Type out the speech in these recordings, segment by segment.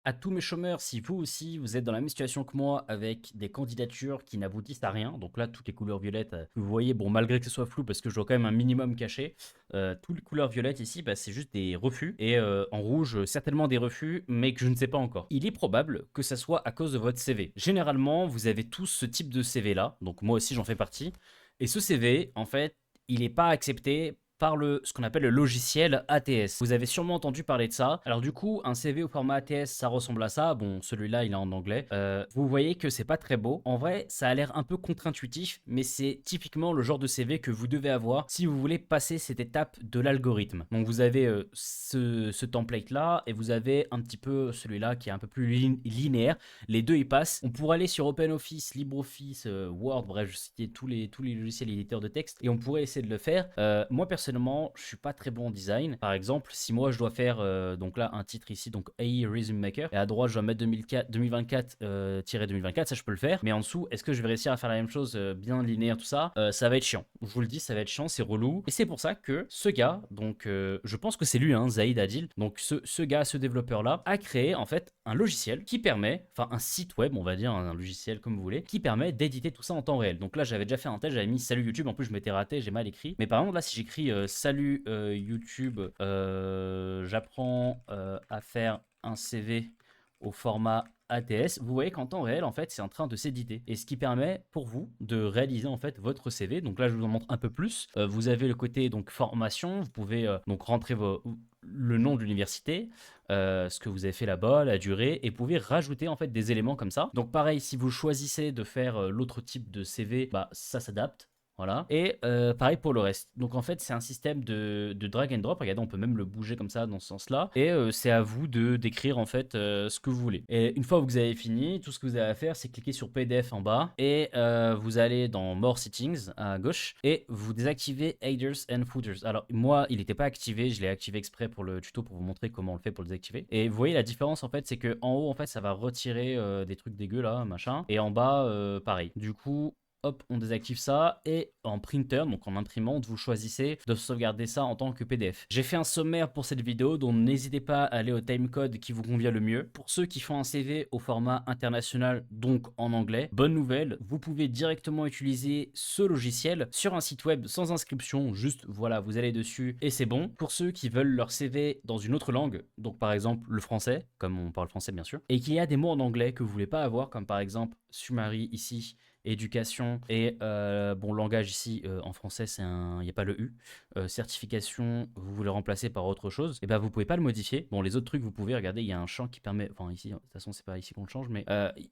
À tous mes chômeurs, si vous aussi vous êtes dans la même situation que moi avec des candidatures qui n'aboutissent à rien, donc là toutes les couleurs violettes, vous voyez, bon malgré que ce soit flou parce que je dois quand même un minimum cacher, toutes les couleurs violettes ici, bah, c'est juste des refus, et en rouge, certainement des refus, mais que je ne sais pas encore. Il est probable que ça soit à cause de votre CV. Généralement, vous avez tous ce type de CV là, donc moi aussi j'en fais partie, et ce CV, en fait, il n'est pas accepté par ce qu'on appelle le logiciel ATS. Vous avez sûrement entendu parler de ça. Alors du coup, un CV au format ATS, ça ressemble à ça. Bon, celui-là, il est en anglais. Vous voyez que c'est pas très beau. En vrai, ça a l'air un peu contre-intuitif, mais c'est typiquement le genre de CV que vous devez avoir si vous voulez passer cette étape de l'algorithme. Donc vous avez ce template-là, et vous avez un petit peu celui-là qui est un peu plus linéaire. Les deux, ils passent. On pourrait aller sur OpenOffice, LibreOffice, Word, bref, je citais tous les logiciels éditeurs de texte, et on pourrait essayer de le faire. Moi, personnellement, je suis pas très bon en design. Par exemple, si moi je dois faire donc là un titre ici, donc AI Resume Maker, et à droite je dois mettre 2024-2024, ça je peux le faire. Mais en dessous, est-ce que je vais réussir à faire la même chose bien linéaire, tout ça? Ça va être chiant. Je vous le dis, ça va être chiant, c'est relou. Et c'est pour ça que ce gars, donc je pense que c'est lui, hein, Zaïd Adil, donc ce gars, ce développeur-là, a créé en fait un logiciel qui permet, enfin un site web, on va dire, un logiciel comme vous voulez, qui permet d'éditer tout ça en temps réel. Donc là, j'avais déjà fait un test, j'avais mis salut YouTube, en plus je m'étais raté, j'ai mal écrit. Mais par exemple, là, si j'écris salut YouTube, j'apprends à faire un CV au format ATS, vous voyez qu'en temps réel, en fait, c'est en train de s'éditer. Et ce qui permet pour vous de réaliser en fait votre CV. Donc là, je vous en montre un peu plus. Vous avez le côté donc formation. Vous pouvez donc rentrer le nom de l'université, ce que vous avez fait là-bas, la durée, et vous pouvez rajouter en fait des éléments comme ça. Donc pareil, si vous choisissez de faire l'autre type de CV, bah ça s'adapte. Voilà. Et pareil pour le reste. Donc en fait, c'est un système de drag and drop. Regardez, on peut même le bouger comme ça dans ce sens-là. Et c'est à vous de d'écrire en fait ce que vous voulez. Et une fois que vous avez fini, tout ce que vous avez à faire, c'est cliquer sur PDF en bas, et vous allez dans More Settings à gauche, et vous désactivez Headers and Footers. Alors moi, il n'était pas activé, je l'ai activé exprès pour le tuto pour vous montrer comment on le fait pour le désactiver. Et vous voyez la différence en fait, c'est que en haut en fait, ça va retirer des trucs dégueux là, machin, et en bas, pareil. Du coup, hop, on désactive ça, et en printer, donc en imprimante, vous choisissez de sauvegarder ça en tant que PDF. J'ai fait un sommaire pour cette vidéo, donc n'hésitez pas à aller au timecode qui vous convient le mieux. Pour ceux qui font un CV au format international, donc en anglais, bonne nouvelle, vous pouvez directement utiliser ce logiciel sur un site web sans inscription, juste voilà, vous allez dessus et c'est bon. Pour ceux qui veulent leur CV dans une autre langue, donc par exemple le français, comme on parle français bien sûr, et qu'il y a des mots en anglais que vous voulez pas avoir, comme par exemple summary ici, éducation, et bon, langage ici en français, il n'y a pas le U. Certification, vous voulez remplacer par autre chose, et ben vous pouvez pas le modifier. Bon, les autres trucs, vous pouvez regarder, il y a un champ qui permet, enfin ici, de toute façon, c'est pas ici qu'on le change, mais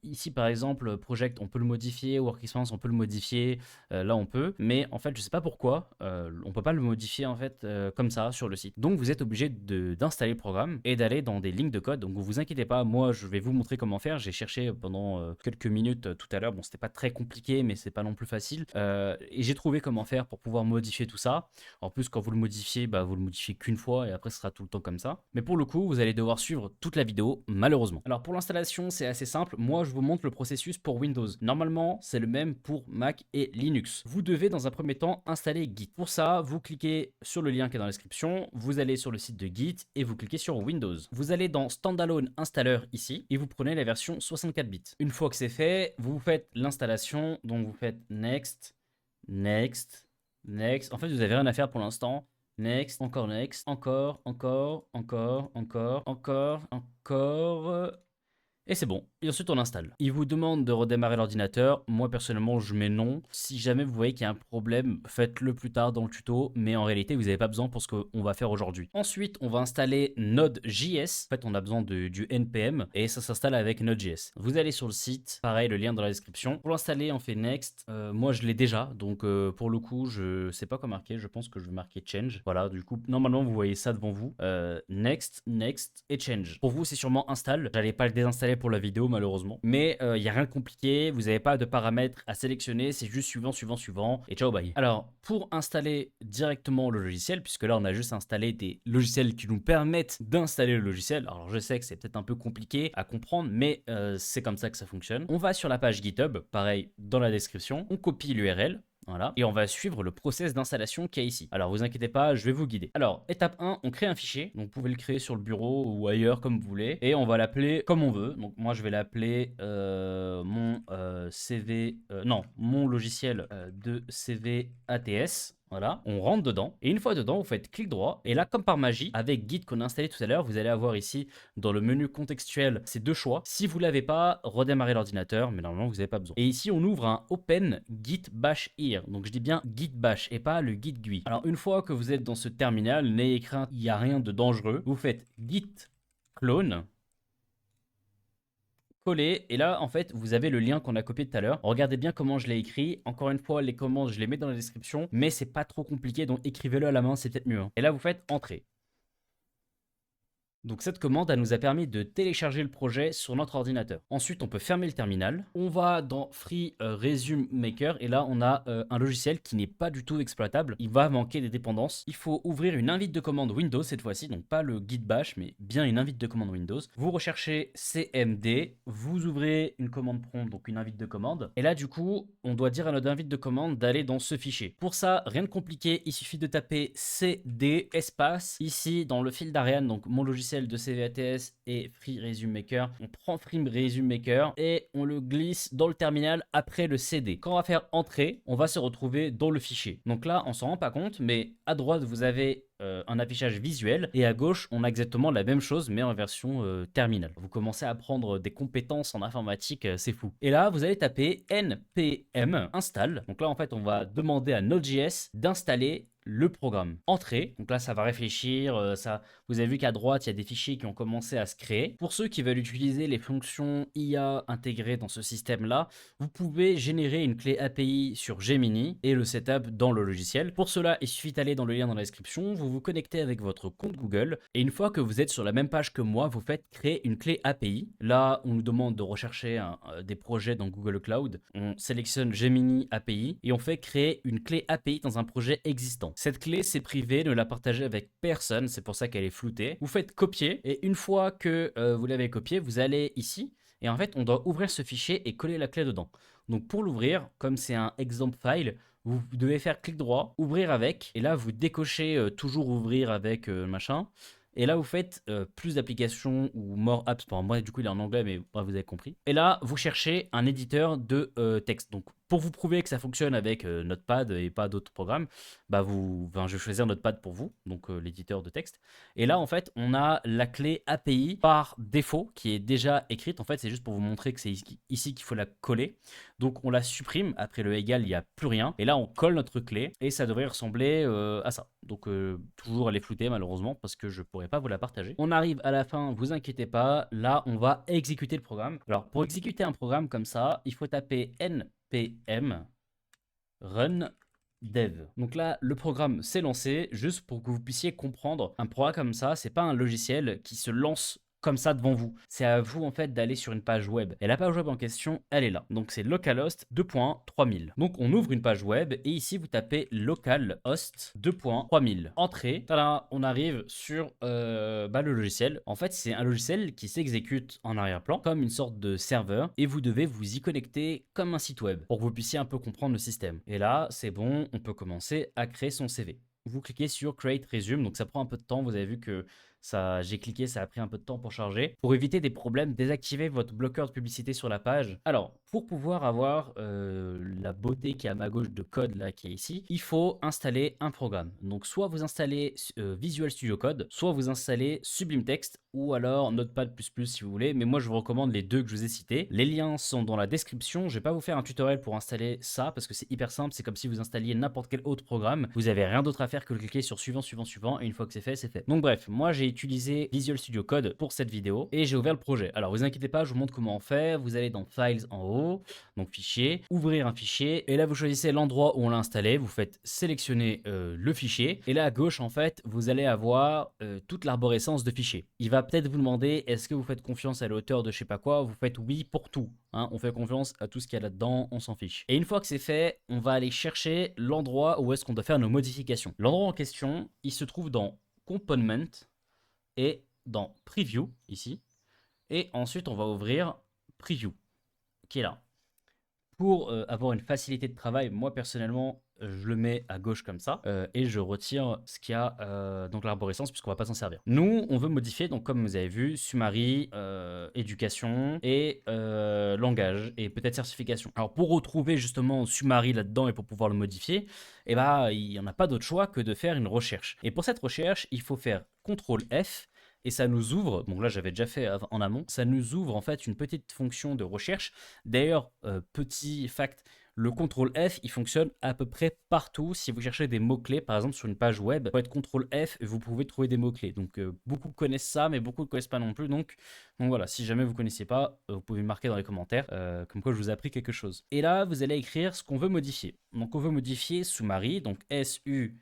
ici par exemple, project, on peut le modifier, work experience, on peut le modifier, là on peut, mais en fait, je sais pas pourquoi, on peut pas le modifier en fait comme ça sur le site. Donc vous êtes obligé d'installer le programme et d'aller dans des lignes de code. Donc vous inquiétez pas, moi je vais vous montrer comment faire. J'ai cherché pendant quelques minutes tout à l'heure. Bon, c'était pas très compliqué, mais c'est pas non plus facile. Et j'ai trouvé comment faire pour pouvoir modifier tout ça. En plus, quand vous le modifiez, bah, vous le modifiez qu'une fois, et après ce sera tout le temps comme ça. Mais pour le coup, vous allez devoir suivre toute la vidéo, malheureusement. Alors pour l'installation, c'est assez simple. Moi, je vous montre le processus pour Windows. Normalement, c'est le même pour Mac et Linux. Vous devez dans un premier temps installer Git. Pour ça, vous cliquez sur le lien qui est dans la description, vous allez sur le site de Git et vous cliquez sur Windows. Vous allez dans Standalone Installer ici et vous prenez la version 64 bits. Une fois que c'est fait, vous faites l'installation, donc vous faites Next, Next, Next. En fait, vous n'avez rien à faire pour l'instant. Next, encore next, encore, encore, encore, encore, encore, encore. Et c'est bon. Et ensuite, on installe. Il vous demande de redémarrer l'ordinateur. Moi, personnellement, je mets non. Si jamais vous voyez qu'il y a un problème, faites-le plus tard dans le tuto. Mais en réalité, vous n'avez pas besoin pour ce qu'on va faire aujourd'hui. Ensuite, on va installer Node.js. En fait, on a besoin du NPM. Et ça s'installe avec Node.js. Vous allez sur le site. Pareil, le lien dans la description. Pour l'installer, on fait Next. Moi, je l'ai déjà. Donc, pour le coup, je sais pas quoi marquer. Je pense que je vais marquer Change. Voilà, du coup, normalement, vous voyez ça devant vous. Next, Next et Change. Pour vous, c'est sûrement Install. J'allais pas le désinstaller pour la vidéo malheureusement, mais il n'y a rien de compliqué, vous n'avez pas de paramètres à sélectionner, c'est juste suivant, suivant, suivant, et ciao bye. Alors pour installer directement le logiciel, puisque là on a juste installé des logiciels qui nous permettent d'installer le logiciel, alors je sais que c'est peut-être un peu compliqué à comprendre, mais c'est comme ça que ça fonctionne. On va sur la page GitHub, pareil dans la description, on copie l'URL. Voilà. Et on va suivre le process d'installation qu'il y a ici. Alors, vous inquiétez pas, je vais vous guider. Alors, étape 1, on crée un fichier. Donc, vous pouvez le créer sur le bureau ou ailleurs comme vous voulez. Et on va l'appeler comme on veut. Donc, moi, je vais l'appeler mon CV... non, mon logiciel de CV ATS. Voilà, on rentre dedans et une fois dedans, vous faites clic droit et là, comme par magie, avec Git qu'on a installé tout à l'heure, vous allez avoir ici dans le menu contextuel ces deux choix. Si vous l'avez pas, redémarrez l'ordinateur, mais normalement vous n'avez pas besoin. Et ici, on ouvre un Open Git Bash Here. Donc je dis bien Git Bash et pas le Git GUI. Alors une fois que vous êtes dans ce terminal, n'ayez crainte, il n'y a rien de dangereux. Vous faites Git clone coller et là en fait vous avez le lien qu'on a copié tout à l'heure. Regardez bien comment je l'ai écrit. Encore une fois, les commandes je les mets dans la description, mais c'est pas trop compliqué, donc écrivez-le à la main, c'est peut-être mieux, hein. Et là vous faites entrer. Donc cette commande, elle nous a permis de télécharger le projet sur notre ordinateur. Ensuite, on peut fermer le terminal. On va dans Free Resume Maker et là, on a un logiciel qui n'est pas du tout exploitable. Il va manquer des dépendances. Il faut ouvrir une invite de commande Windows cette fois-ci, donc pas le Git Bash, mais bien une invite de commande Windows. Vous recherchez CMD, vous ouvrez une commande prompt, donc une invite de commande. Et là, du coup, on doit dire à notre invite de commande d'aller dans ce fichier. Pour ça, rien de compliqué, il suffit de taper CD espace ici dans le fil d'Ariane, donc mon logiciel de CVATS et Free Resume Maker. On prend Free Resume Maker et on le glisse dans le terminal après le CD. Quand on va faire entrer, on va se retrouver dans le fichier. Donc là, on s'en rend pas compte, mais à droite, vous avez un affichage visuel et à gauche, on a exactement la même chose, mais en version terminale. Vous commencez à prendre des compétences en informatique, c'est fou. Et là, vous allez taper npm install. Donc là, en fait, on va demander à Node.js d'installer le programme. Entrée, donc là ça va réfléchir, vous avez vu qu'à droite il y a des fichiers qui ont commencé à se créer. Pour ceux qui veulent utiliser les fonctions IA intégrées dans ce système là, vous pouvez générer une clé API sur Gemini et le setup dans le logiciel. Pour cela, il suffit d'aller dans le lien dans la description, vous vous connectez avec votre compte Google et une fois que vous êtes sur la même page que moi, vous faites créer une clé API. Là, on nous demande de rechercher des projets dans Google Cloud. On sélectionne Gemini API et on fait créer une clé API dans un projet existant. Cette clé, c'est privé, ne la partagez avec personne, c'est pour ça qu'elle est floutée. Vous faites copier et une fois que vous l'avez copié, vous allez ici et en fait, on doit ouvrir ce fichier et coller la clé dedans. Donc pour l'ouvrir, comme c'est un exemple file, vous devez faire clic droit, ouvrir avec, et là vous décochez toujours ouvrir avec machin. Et là, vous faites plus d'applications ou more apps. Bon, moi, du coup, il est en anglais, mais bref, vous avez compris. Et là, vous cherchez un éditeur de texte. Donc, pour vous prouver que ça fonctionne avec Notepad et pas d'autres programmes, bah je vais choisir Notepad pour vous, donc l'éditeur de texte. Et là, en fait, on a la clé API par défaut qui est déjà écrite. En fait, c'est juste pour vous montrer que c'est ici qu'il faut la coller. Donc, on la supprime. Après le égal, il n'y a plus rien. Et là, on colle notre clé et ça devrait ressembler à ça. Donc, toujours elle est floutée malheureusement parce que je pourrais pas vous la partager. On arrive à la fin, vous inquiétez pas. Là, on va exécuter le programme. Alors, pour exécuter un programme comme ça, il faut taper npm run dev. Donc là, le programme s'est lancé, juste pour que vous puissiez comprendre. Un programme comme ça, c'est pas un logiciel qui se lance comme ça devant vous. C'est à vous en fait d'aller sur une page web. Et la page web en question, elle est là. Donc c'est localhost 2.3000. Donc on ouvre une page web et ici vous tapez localhost 2.3000. Entrée. Tada, on arrive sur le logiciel. En fait, c'est un logiciel qui s'exécute en arrière-plan comme une sorte de serveur et vous devez vous y connecter comme un site web pour que vous puissiez un peu comprendre le système. Et là, c'est bon, on peut commencer à créer son CV. Vous cliquez sur Create Resume, donc ça prend un peu de temps. Vous avez vu que j'ai cliqué, ça a pris un peu de temps pour charger. Pour éviter des problèmes, désactivez votre bloqueur de publicité sur la page. Alors, pour pouvoir avoir la beauté qui est à ma gauche de code là qui est ici, il faut installer un programme. Donc, soit vous installez Visual Studio Code, soit vous installez Sublime Text ou alors Notepad++ si vous voulez. Mais moi, je vous recommande les deux que je vous ai cités. Les liens sont dans la description. Je vais pas vous faire un tutoriel pour installer ça parce que c'est hyper simple. C'est comme si vous installiez n'importe quel autre programme. Vous avez rien d'autre à faire que de cliquer sur suivant, suivant, suivant. Et une fois que c'est fait, c'est fait. Donc bref, moi j'ai utilisé Visual Studio Code pour cette vidéo et j'ai ouvert le projet. Alors vous inquiétez pas, je vous montre comment on fait. Vous allez dans Files en haut, donc Fichier, ouvrir un fichier et là vous choisissez l'endroit où on l'a installé. Vous faites sélectionner le fichier et là à gauche en fait vous allez avoir toute l'arborescence de fichiers. Il va peut-être vous demander est-ce que vous faites confiance à l'auteur de je sais pas quoi. Vous faites oui pour tout. Hein, on fait confiance à tout ce qu'il y a là-dedans, on s'en fiche. Et une fois que c'est fait, on va aller chercher l'endroit où est-ce qu'on doit faire nos modifications. L'endroit en question, il se trouve dans Component et dans Preview, ici. Et ensuite, on va ouvrir Preview, qui est là. Pour avoir une facilité de travail, moi personnellement, je le mets à gauche comme ça et je retire ce qu'il y a donc l'arborescence puisqu'on va pas s'en servir. Nous, on veut modifier, donc comme vous avez vu, summary, éducation et langage et peut-être certification. Alors pour retrouver justement summary là-dedans et pour pouvoir le modifier, eh ben, il n'y en a pas d'autre choix que de faire une recherche. Et pour cette recherche, il faut faire CTRL F et ça nous ouvre, donc là j'avais déjà fait en amont, ça nous ouvre en fait une petite fonction de recherche. D'ailleurs, petit fact, le CTRL F, il fonctionne à peu près partout. Si vous cherchez des mots-clés, par exemple sur une page web, vous faites CTRL F et vous pouvez trouver des mots-clés. Donc beaucoup connaissent ça, mais beaucoup ne connaissent pas non plus. Donc voilà, si jamais vous ne connaissez pas, vous pouvez me marquer dans les commentaires, comme quoi je vous ai appris quelque chose. Et là, vous allez écrire ce qu'on veut modifier. Donc on veut modifier summary, donc S-U-M-M-A-R-Y.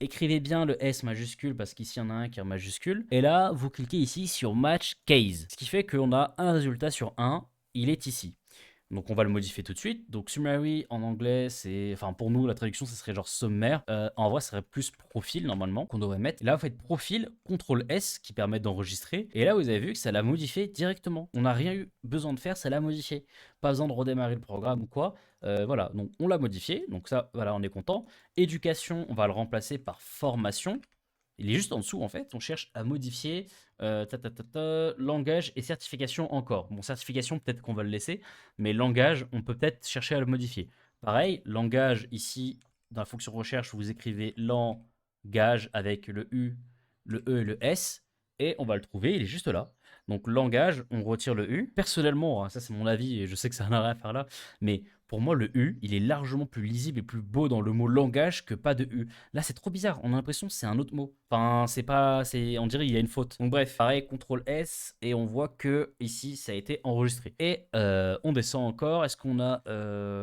Écrivez bien le S majuscule parce qu'ici il y en a un qui est en majuscule. Et là, vous cliquez ici sur Match Case. Ce qui fait qu'on a un résultat sur un, il est ici. Donc on va le modifier tout de suite. Donc summary en anglais, c'est, enfin pour nous la traduction ce serait genre sommaire. En vrai, ça serait plus profil normalement qu'on devrait mettre. Et là vous faites profil, CTRL S qui permet d'enregistrer. Et là vous avez vu que ça l'a modifié directement. On n'a rien eu besoin de faire, ça l'a modifié. Pas besoin de redémarrer le programme ou quoi. Voilà, donc on l'a modifié. Donc ça, voilà, on est content. Éducation, on va le remplacer par formation. Il est juste en dessous en fait. On cherche à modifier langage et certification encore. Bon, certification, peut-être qu'on va le laisser, mais langage, on peut peut-être chercher à le modifier. Pareil, langage, ici, dans la fonction recherche, vous écrivez langage avec le U, le E et le S, et on va le trouver, il est juste là. Donc langage, on retire le U. Personnellement, hein, ça c'est mon avis, et je sais que ça n'a rien à faire là, mais pour moi, le U, il est largement plus lisible et plus beau dans le mot langage que pas de U. Là, c'est trop bizarre. On a l'impression que c'est un autre mot. Enfin, c'est pas, on dirait qu'il y a une faute. Donc bref, pareil, CTRL S et on voit que ici, ça a été enregistré. Et on descend encore. Est-ce qu'on a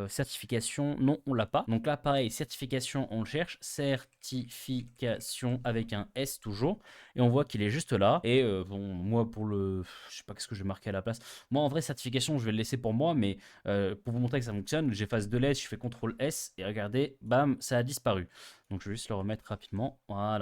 certification? Non, on l'a pas. Donc là, pareil, certification, on le cherche. Certification avec un S toujours. Et on voit qu'il est juste là. Et bon, moi pour le, je sais pas qu'est-ce que je vais marquer à la place. Moi, en vrai, certification, je vais le laisser pour moi, mais pour vous montrer que ça fonctionne, j'efface deux lettres, je fais CTRL S et regardez, bam, ça a disparu. Donc je vais juste le remettre rapidement. Voilà.